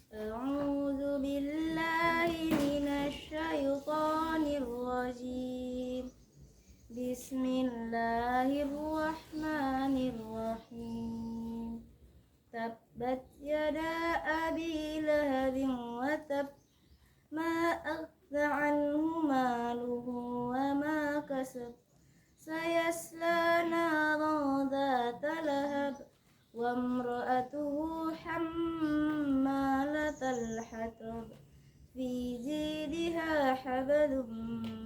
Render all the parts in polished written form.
أعوذ بالله من الشيطان الرجيم بسم الله الرحمن الرحيم تبت يدا أبي لهب وتب ما أغنى عنه ماله وما كسب سيصلى نارا ذات لهب وامرأته حمالة الحطب في جيدها حبل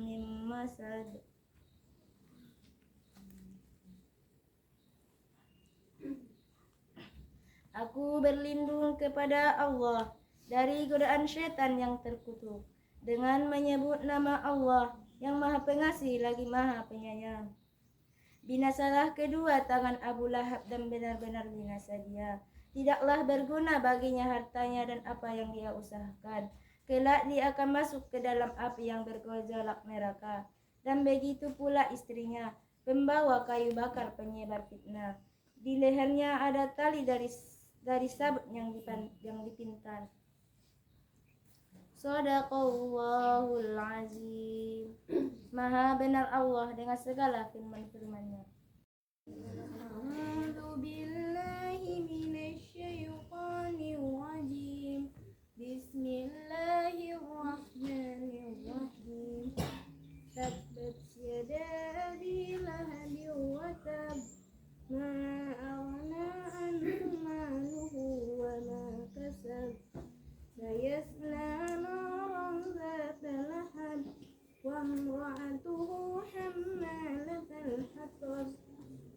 من مسد. Aku berlindung kepada Allah dari godaan syaitan yang terkutuk dengan menyebut nama Allah yang Maha Pengasih lagi Maha Penyayang. Binasalah kedua tangan Abu Lahab dan benar-benar binasa dia. Tidaklah berguna baginya hartanya dan apa yang dia usahakan. Kelak dia akan masuk ke dalam api yang bergejolak neraka. Dan begitu pula istrinya, pembawa kayu bakar penyebar fitnah. Di lehernya ada tali dari sabit yang dipintal. Shadaqallahul azim. Maha benar Allah dengan segala firman-firman-Nya. A'udzu billahi minasyaitonir rajim. Bismillahirrahmanirrahim. Tabbat yada abi lahabin wa tab. Ma aghna anhu maluhu wa ma kasab. Sayasla naran zata lahab. Wa imra'atuhu hammalatal hatab.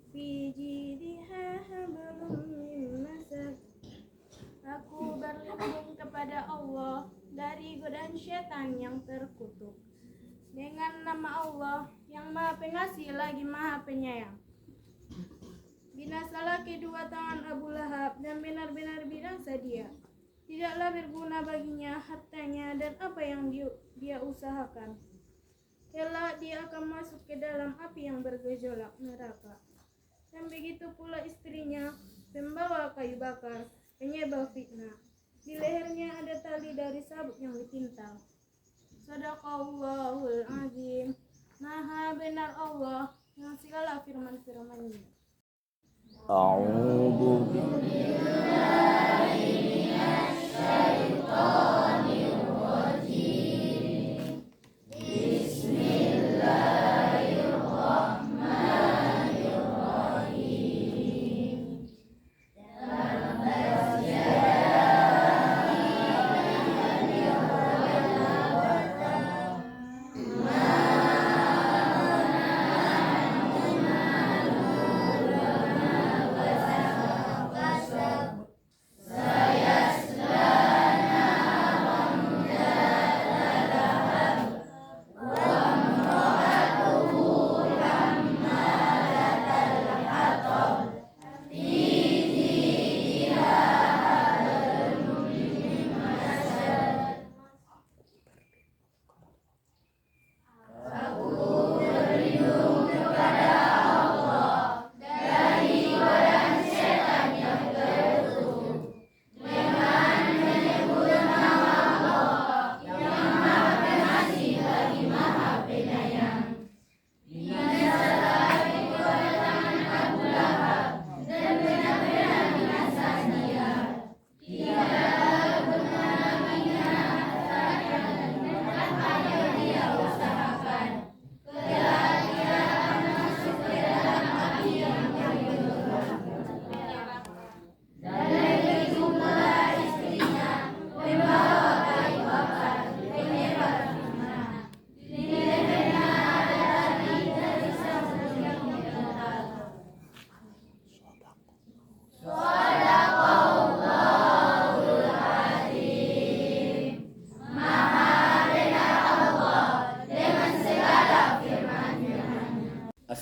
Fi jidha hablum min masad. Aku berlindung kepada Allah dari godaan syaitan yang terkutuk dengan nama Allah yang Maha Pengasih lagi Maha Penyayang. Binasalah kedua tangan Abu Lahab dan benar-benar binasa dia. Tidaklah berguna baginya hartanya dan apa yang dia usahakan. Kelak dia akan masuk ke dalam api yang bergejolak neraka. Dan begitu pula istrinya, pembawa kayu bakar, penyebar fitnah. Di lehernya ada tali dari sabit yang dipintal. Shadaqallahul azim. Maha benar Allah dengan segala firman-firman-Nya. A'udzu billahi minasyaitonir rajim. Bismillahirrahmanirrahim. Tabbat yada abi lahabin wa tab. Ma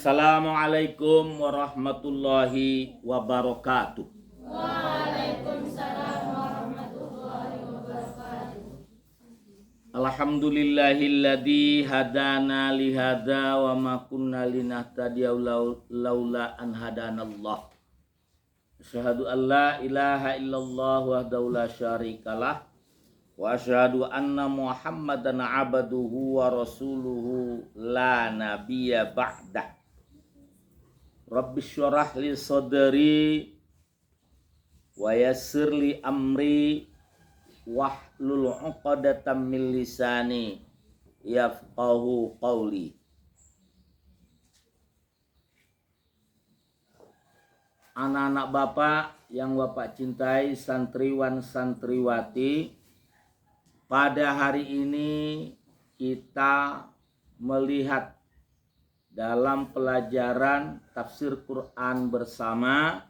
Assalamualaikum warahmatullahi wabarakatuh. Waalaikumsalam warahmatullahi wabarakatuh. Alhamdulillahilladzi hadana li hadza wa ma kunna linahtadiya laula an hadanallah. Asyhadu an la ilaha illallah wahdahu la syarikalah Wa asyhadu anna Muhammadan abduhu wa rasuluhu la nabiyya ba'dah. Rabbi syrah li sadri wa yassir li amri wahlul 'uqdatam min lisani yafqahu qawli. Anak-anak Bapak yang Bapak cintai, santriwan santriwati, pada hari ini kita melihat dalam pelajaran tafsir Quran bersama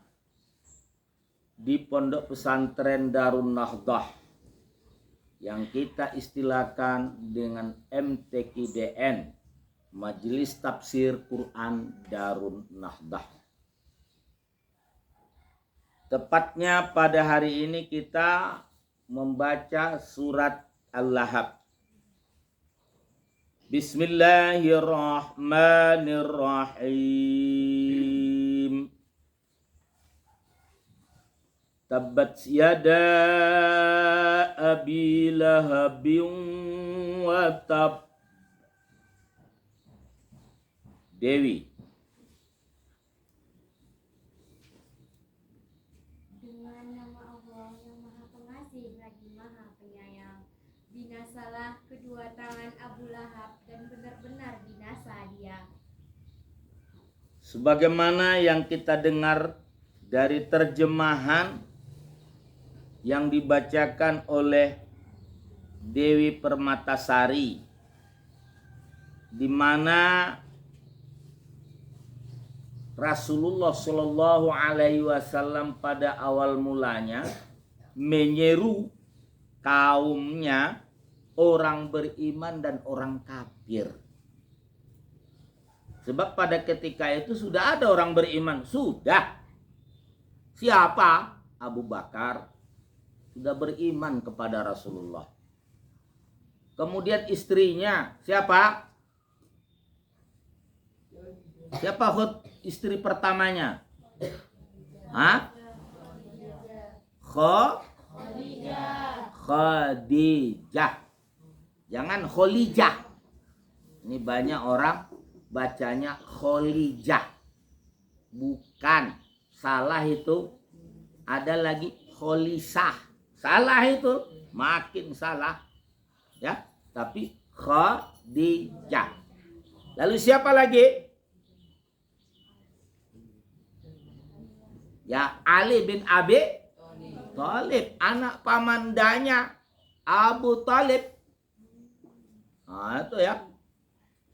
di Pondok Pesantren Darun Nahdah yang kita istilahkan dengan MTQDN, Majelis Tafsir Quran Darun Nahdah. Tepatnya pada hari ini kita membaca surat Al-Lahab. Bismillahirrahmanirrahim. Tabbat yada abi lahabin wa tab. Dewi. Dengan nama Allah yang Maha Pengasih lagi Maha Penyayang. Binasalah kedua tangan Abu Lahab dan benar-benar binasa dia. Sebagaimana yang kita dengar dari terjemahan yang dibacakan oleh Dewi Permatasari, di mana Rasulullah Shallallahu Alaihi Wasallam pada awal mulanya menyeru kaumnya orang beriman dan orang kafir. Sebab pada ketika itu sudah ada orang beriman, sudah. Siapa? Abu Bakar sudah beriman kepada Rasulullah. Kemudian istrinya siapa? Siapa istri pertamanya? Hah? Khadijah. Jangan Kholijah. Ini banyak orang bacanya Kholijah. Bukan. Salah itu. Ada lagi Kholisah. Salah itu. Makin salah. Ya. Tapi Khadijah. Lalu siapa lagi? Ya, Ali bin Abi Thalib, anak pamandanya Abu Thalib. Nah, itu ya.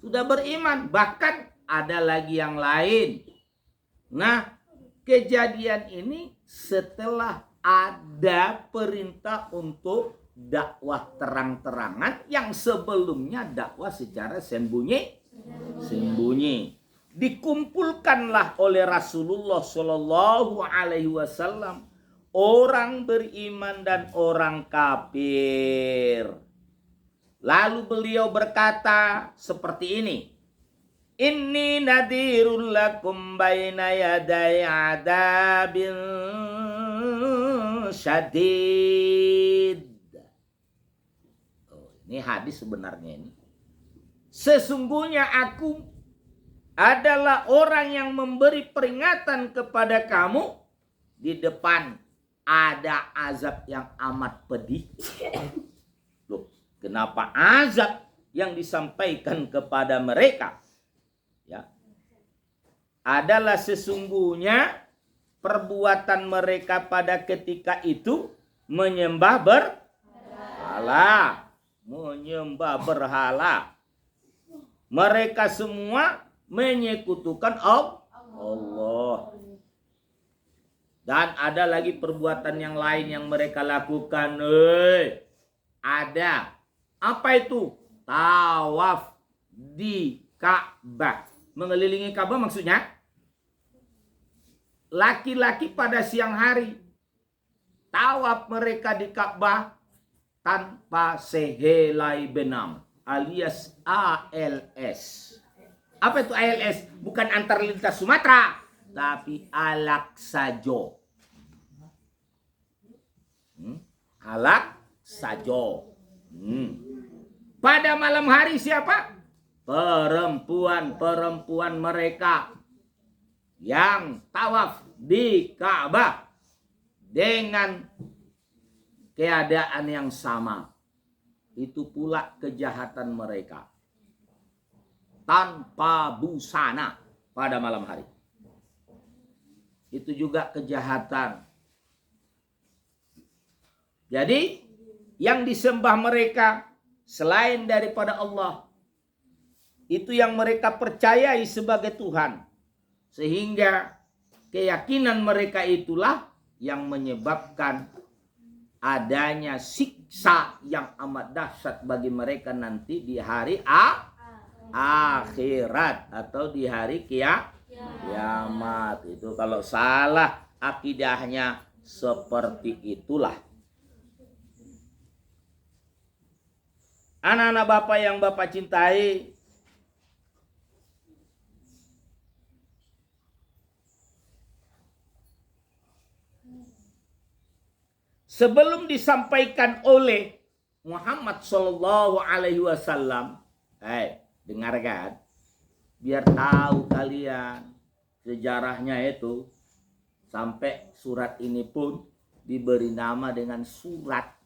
Sudah beriman, bahkan ada lagi yang lain. Nah, kejadian ini setelah ada perintah untuk dakwah terang-terangan yang sebelumnya dakwah secara sembunyi. Dikumpulkanlah oleh Rasulullah Shallallahu Alaihi Wasallam orang beriman dan orang kafir. Lalu beliau berkata seperti ini. Inni nadhirul lakum baina yaday adabin syadid. Ini hadis sebenarnya ini. Sesungguhnya aku adalah orang yang memberi peringatan kepada kamu. Di depan ada azab yang amat pedih. Loh, kenapa azab yang disampaikan kepada mereka? Ya, adalah sesungguhnya perbuatan mereka pada ketika itu menyembah berhala. Mereka semua menyekutukan Allah. Dan ada lagi perbuatan yang lain yang mereka lakukan. Ada. Apa itu? Tawaf di Ka'bah. Mengelilingi Ka'bah maksudnya laki-laki pada siang hari tawaf mereka di Ka'bah tanpa sehelai benang alias ALS. Apa itu ALS? Bukan antar lintas Sumatera, tapi alak sajo. Alak saja. Pada malam hari siapa? Perempuan-perempuan mereka yang tawaf di Ka'bah dengan keadaan yang sama. Itu pula kejahatan mereka. Tanpa busana pada malam hari. Itu juga kejahatan. Jadi yang disembah mereka selain daripada Allah, itu yang mereka percayai sebagai Tuhan. Sehingga keyakinan mereka itulah yang menyebabkan adanya siksa yang amat dahsyat bagi mereka nanti di hari akhirat atau di hari kiamat. Itu kalau salah akidahnya seperti itulah. Anak-anak Bapak yang Bapak cintai, sebelum disampaikan oleh Muhammad Sallallahu Alaihi Wasallam, dengarkan, biar tahu kalian sejarahnya itu, sampai surat ini pun diberi nama dengan surat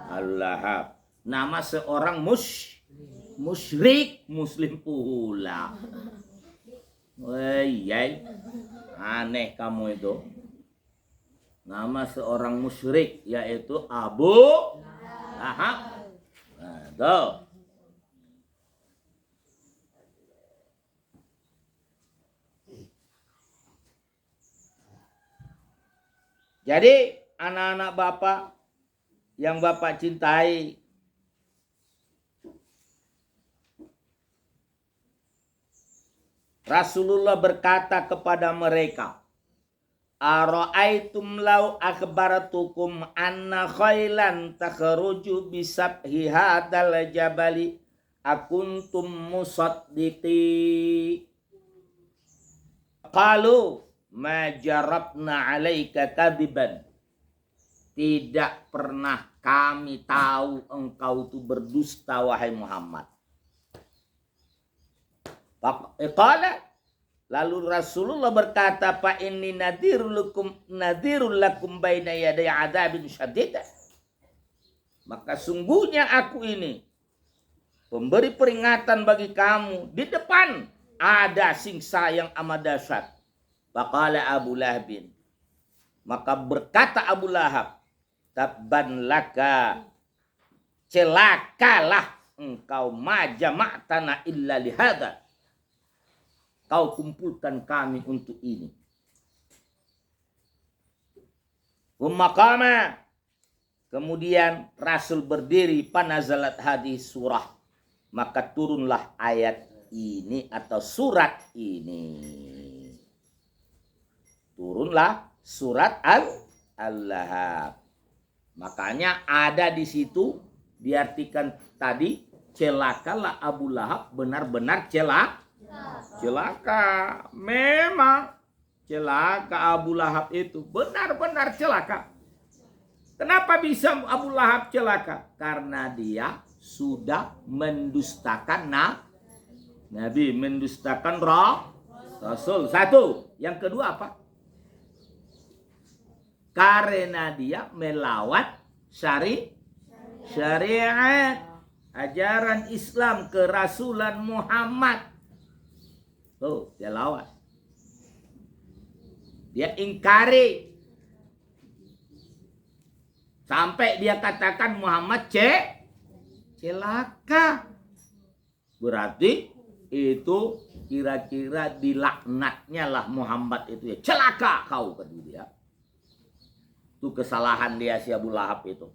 Al-Lahab. Nama seorang musyrik, muslim pula. Aneh kamu itu. Nama seorang musyrik yaitu Abu Lahab. Nah, tuh. Jadi anak-anak Bapak yang Bapak cintai, Rasulullah berkata kepada mereka, Ara'aitum law akhbaratukum anna khailan takhruju bisabhi hadal jabali akuntum musaddiqi. Qalu ma jarabna alaika kadiban. Tidak pernah kami tahu engkau itu berdusta wahai Muhammad. Qala, lalu Rasulullah berkata, fa inni nadhirul lakum baina yaday adzabin syadid. Maka sungguhnya aku ini pemberi peringatan bagi kamu, di depan ada siksa yang amat dahsyat. Faqala Abu Lahab, maka berkata Abu Lahab, tabban laka, celakalah engkau, ma jama'tana illa lihada, kau kumpulkan kami untuk ini. Ummaqama, kemudian Rasul berdiri, panazalat hadis surah, maka turunlah ayat ini atau surat ini. Turunlah surat Al-Lahab. Makanya ada di situ diartikan tadi, celakalah Abu Lahab, benar-benar celaka. Memang celaka Abu Lahab itu, benar-benar celaka. Kenapa bisa Abu Lahab celaka? Karena dia sudah mendustakan Nabi, mendustakan Rasul. Satu. Yang kedua apa? Karena dia melawat syariat, ajaran Islam, kerasulan Muhammad. Oh, dia lawan. Dia ingkari. Sampai dia katakan Muhammad celaka. Berarti itu kira-kira dilaknatnya lah Muhammad itu ya. Celaka kau, kata dia. Itu kesalahan dia si Abu Lahab itu.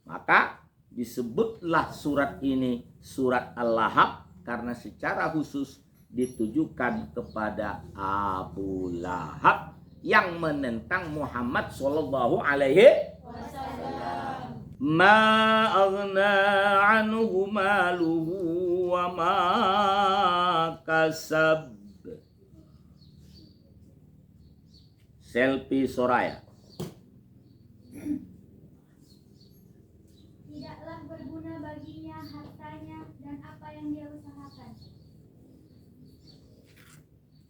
Maka disebutlah surat ini surat Al-Lahab karena secara khusus ditujukan kepada Abu Lahab yang menentang Muhammad sallallahu alaihi wasallam. Ma aghna anhu maluhu wa ma kasab. Selfie Soraya. hartanya dan apa yang dia usahakan.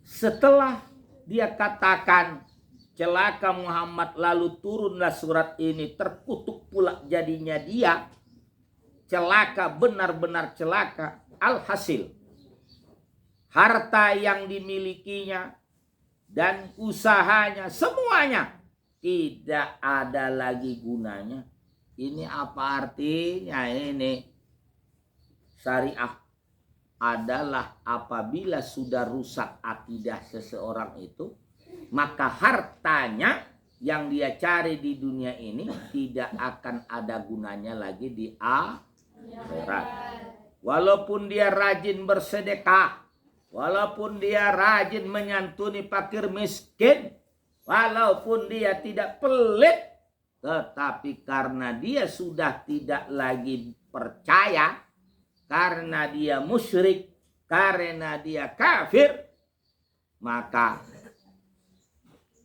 Setelah dia katakan celaka Muhammad, lalu turunlah surat ini, terkutuk pula jadinya dia. Celaka, benar-benar celaka. Alhasil, harta yang dimilikinya dan usahanya semuanya tidak ada lagi gunanya. Ini apa artinya ini? Syariah adalah apabila sudah rusak akidah seseorang itu, maka hartanya yang dia cari di dunia ini tidak akan ada gunanya lagi di akhirat. Walaupun dia rajin bersedekah, walaupun dia rajin menyantuni fakir miskin, walaupun dia tidak pelit, tetapi karena dia sudah tidak lagi percaya, karena dia musyrik, karena dia kafir, maka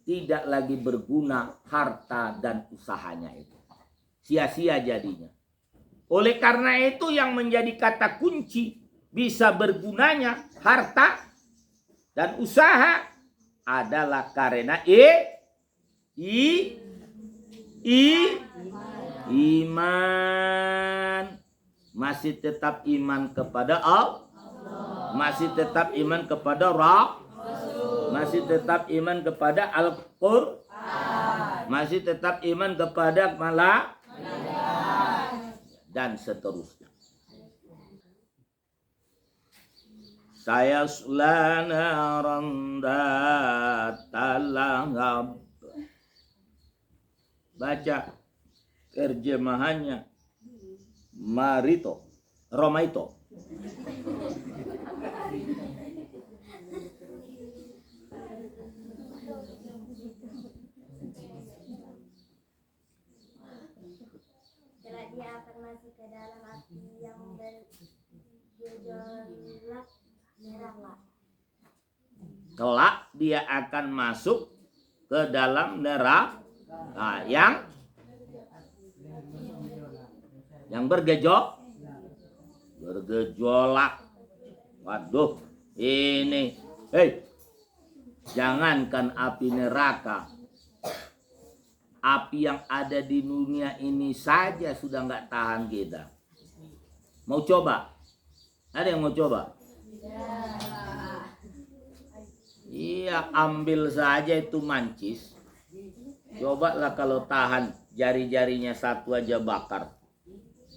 tidak lagi berguna harta dan usahanya itu. Sia-sia jadinya. Oleh karena itu yang menjadi kata kunci bisa bergunanya harta dan usaha adalah karena iman. Masih tetap iman kepada Allah, masih tetap iman kepada Rasul, masih tetap iman kepada Al-Qur'an, masih tetap iman kepada malaikat dan seterusnya. Saya sulana randa talangab. Baca terjemahannya Romaito. Kelak dia akan masuk ke dalam api yang bergejolak neraka. Kelak dia akan masuk ke dalam neraka yang bergejolak. Waduh, ini, jangankan api neraka, api yang ada di dunia ini saja sudah nggak tahan kita. Mau coba? Ada yang mau coba? Iya, ambil saja itu mancis. Cobalah kalau tahan, jari-jarinya satu aja bakar.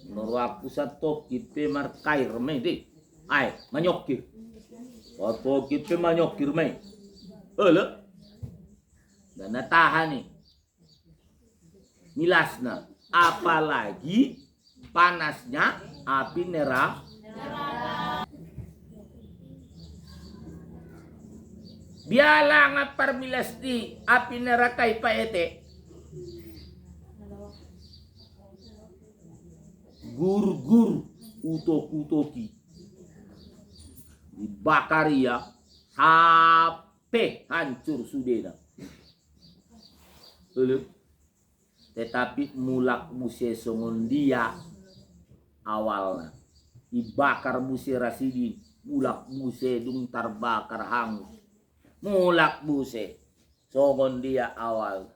Menurut aku satu kita markai remeh deh. Ay, manyokir. Satu kita manyokir meh. Ole. Dan tahan nih. Milasna. Apalagi panasnya api neraka. Biala ngapar milas di api neraka ipaete. Gur-gur utok-utoki dibakar ya sampai hancur sudah. Tetapi mulak muse songondia awalnya dibakar muse rasidi, mulak muse dung terbakar hangus, mulak muse songondia awal.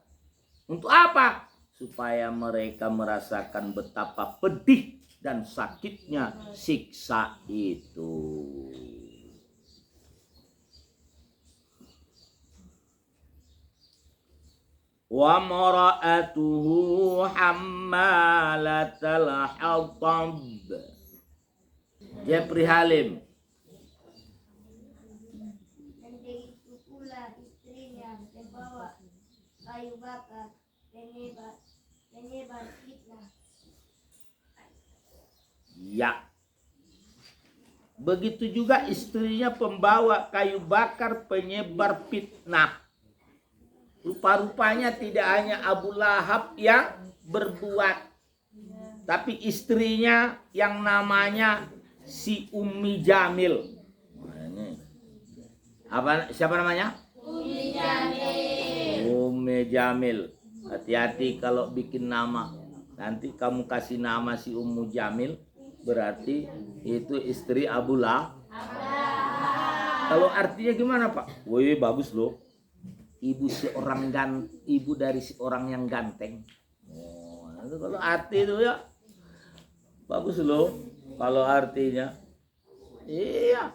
Untuk apa? Supaya mereka merasakan betapa pedih dan sakitnya siksa itu. Wa mara'atuhu hammalatal hatab. Dia prihalim. Dan begitu pula istrinya membawa kayu bakar penyebar fitnah. Ya. Begitu juga istrinya pembawa kayu bakar penyebar fitnah. Rupa-rupanya tidak hanya Abu Lahab yang berbuat, tapi istrinya yang namanya si Ummi Jamil. Siapa namanya? Ummi Jamil. Ummi Jamil. Hati-hati kalau bikin nama. Nanti kamu kasih nama si Ummu Jamil, berarti itu istri Abu Lahab. Kalau artinya gimana Pak? Woi bagus loh. Ibu dari seorang yang ganteng. Oh, itu kalau arti itu ya bagus loh. Kalau artinya, iya.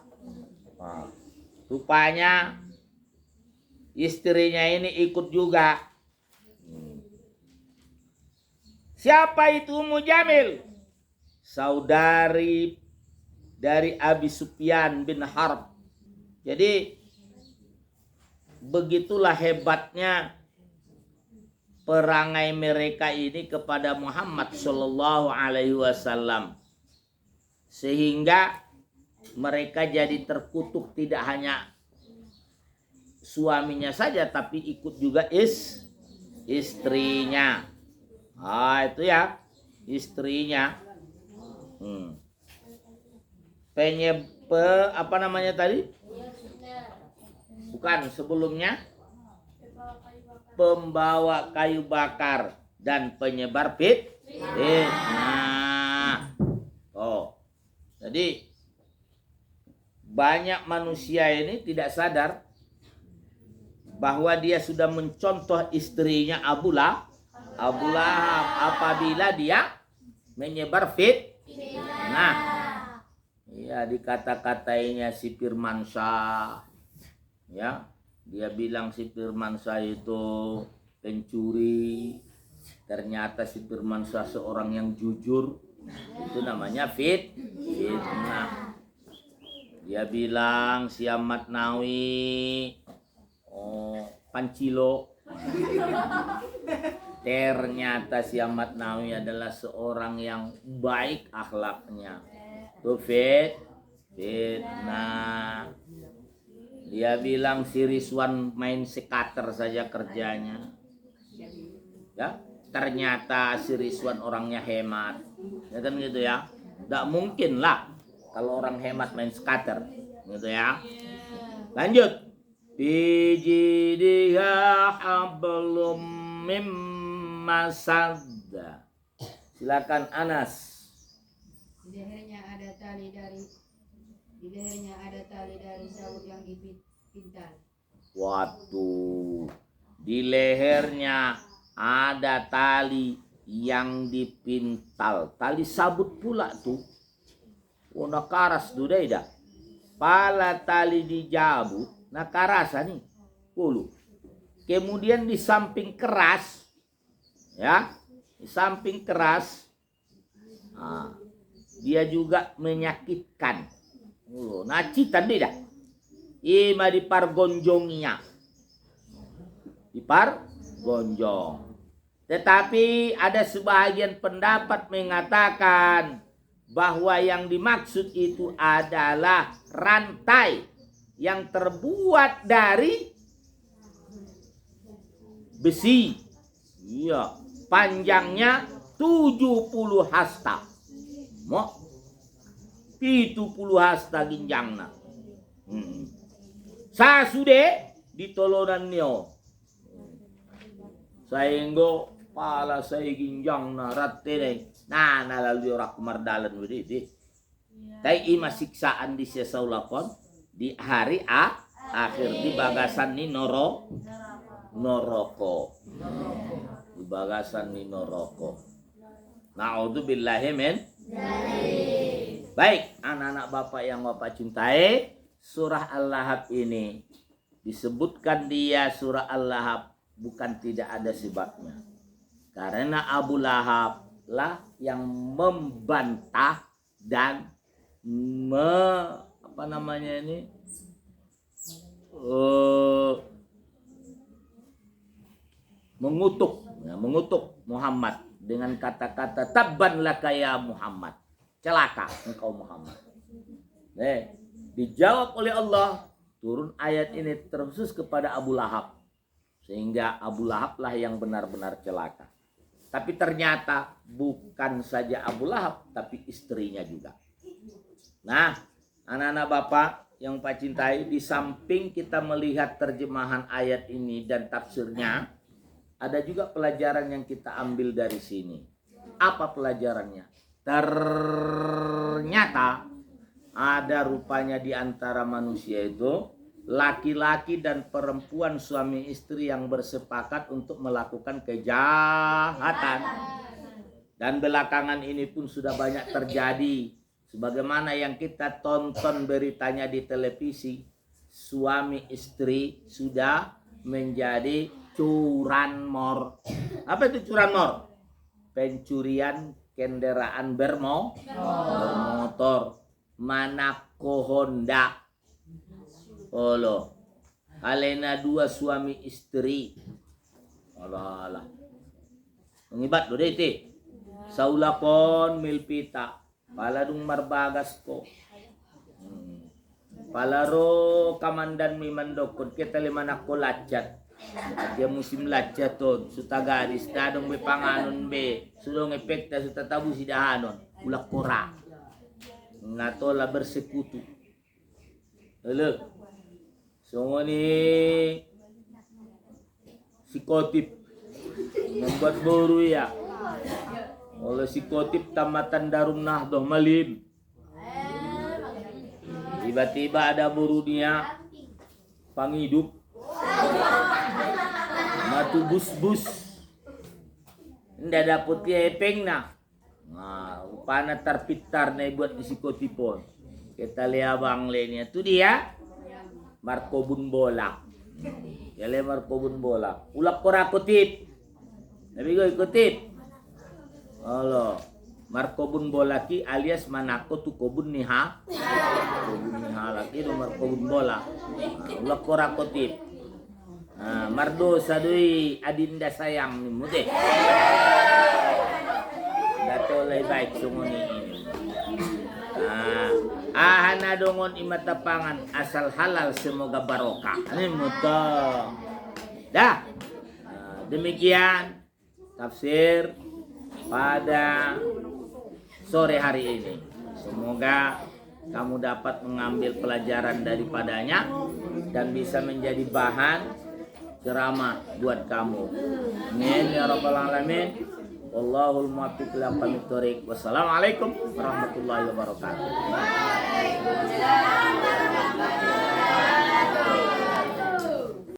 Nah, rupanya istrinya ini ikut juga. Siapa itu Ummu Jamil? Saudari dari Abi Sufyan bin Harb. Jadi begitulah hebatnya perangai mereka ini kepada Muhammad Shallallahu Alaihi Wasallam, sehingga mereka jadi terkutuk tidak hanya suaminya saja tapi ikut juga istrinya. Itu ya istrinya. Apa namanya tadi? Bukan sebelumnya pembawa kayu bakar dan penyebar fitnah. Jadi banyak manusia ini tidak sadar bahwa dia sudah mencontoh istrinya Abu Lahab apabila dia menyebar fitnah. Ya, dikata-katainya si Firmansyah. Ya, dia bilang si Firmansyah itu pencuri. Ternyata si Firmansyah seorang yang jujur. Itu namanya fitnah. Dia bilang si Ahmad Nawawi pancilo. Ternyata si Ahmad Nawawi adalah seorang yang baik akhlaknya. Itu fitnah. Dia bilang si Rizwan main sekater saja kerjanya. Ya, ternyata si Rizwan orangnya hemat. Ya kan gitu ya. Tidak mungkin lah kalau orang hemat main sekater. Gitu ya. Lanjut. Bijidiha hablum mim masadda. Silakan Anas. Di lehernya ada tali dari sabut yang dipintal. Waduh, di lehernya ada tali yang dipintal. Tali sabut pula tuh. Nakaras tuh dah. Pala tali dijabut, nakarasa nih. Pulu. Kemudian di samping keras, ya, di samping keras, dia juga menyakitkan. Nacitan dia dah. Ima dipargonjongnya. Dipargonjong. Tetapi ada sebahagian pendapat mengatakan bahwa yang dimaksud itu adalah rantai yang terbuat dari besi. Iya, panjangnya 70 hasta. Mo 70 hasta ginjangna. Sasude ditolonan nyo. Saenggo pala saya ginjangna ratte nah lalu ora kumardalan wedi. Tai ima siksaan di sesaulakon di hari akhir di bagasan ni noroko. Di bagasan ni noroko. Na'udzubillahi min. Baik, anak-anak Bapak yang Bapak cintai, surah Al-Lahab ini disebutkan dia surah Al-Lahab bukan tidak ada sebabnya. Karena Abu Lahab lah yang membantah dan mengutuk Muhammad dengan kata-kata tabban laka ya Muhammad, celaka engkau Muhammad. Dijawab oleh Allah, turun ayat ini terkhusus kepada Abu Lahab, sehingga Abu Lahab lah yang benar-benar celaka. Tapi ternyata bukan saja Abu Lahab, tapi istrinya juga. Nah, anak-anak Bapak yang Pak cintai, di samping kita melihat terjemahan ayat ini dan tafsirnya, ada juga pelajaran yang kita ambil dari sini. Apa pelajarannya? ternyata ada rupanya di antara manusia itu laki-laki dan perempuan suami istri yang bersepakat untuk melakukan kejahatan. Dan belakangan ini pun sudah banyak terjadi. Sebagaimana yang kita tonton beritanya di televisi, suami istri sudah menjadi curanmor. Apa itu curanmor? Pencurian kendaraan bermotor. Manako Honda. Olo. Alena dua suami istri. Alah. Mengibat do dete. Saulakon milpita. Paladung marbagas ko. Palaro kamandan mimandokon kita lima nako lacat. Dia musim lacat ton. Suta gadis dadong be panganon be. Sulong efekta suta tabu si dahanon. Ulak kora. Ngatola bersekutu. Halo. So ni si Kotip membuat baru ya. Oleh si Kotip tamatan Darun Nahdoh Malim. Tiba-tiba ada burunya panghidup. Matu bus-bus. Nda dapet dia epeng na. Nah, upana terpitar na buat di si Kotipon. Kita lihat bang lainnya. Itu dia. Marco Bunbola. Kale Marco Bunbola. Ulak kora Kotip. Tapi gue Kotip. Halo. Marco Bunbola ki alias manako tu kobun niha. Kobun niha laki do Marco Bunbola. Ulak kora Kotip. Mardo sadui adinda sayang ni mude. Dato lay baik sumuni ini. Ahana dongon imatapangan asal halal semoga barokah. Ini muto. Dah. Demikian tafsir pada sore hari ini. Semoga kamu dapat mengambil pelajaran daripadanya dan bisa menjadi bahan ceramah buat kamu. Amin ya rabbal alamin. Wallahul muwaffiq ila aqwamit thoriq. Wassalamualaikum warahmatullahi wabarakatuh.